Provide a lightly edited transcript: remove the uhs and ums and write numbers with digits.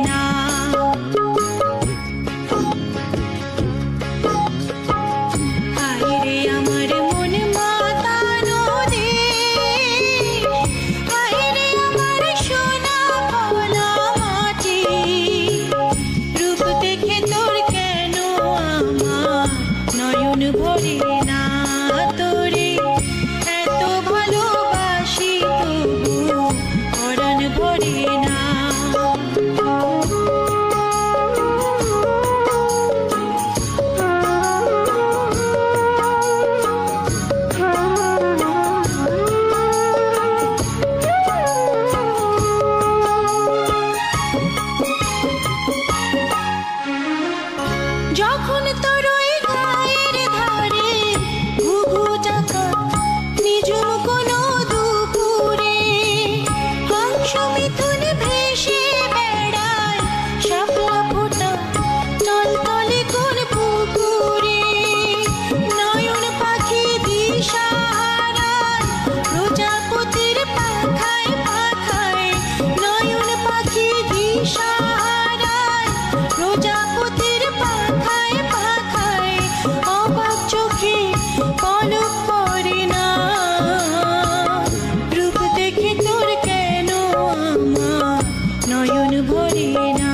না। হায়রে আমার মন মাতানো দেশ, হায়রে আমার সোনা ভোলা মাটি, রূপ দেখে তোর কেন আমার নয়ন ভরে না। তোরে এত ভালোবাসি তবু পরাণ ভরে না। যখন তোর ওই গায়ের ধারে ঘুঘু ডাকা নিজুম কোনো দুপুরে, হংস মিথুন ভেসে বেড়ায় শাপলা ফোটা টলটলে কোন পুকুরে, নয়ন পাখি দিশাহারায় প্রজাপতির পাখায় পাখায়, নয়ন পাখি দিশাহারায় প্রজাপতির পাখায় পাখায়, অবাক চোখে পলক পড়ে না। রূপ দেখে তোর কেন আমার নয়ন ভরে না।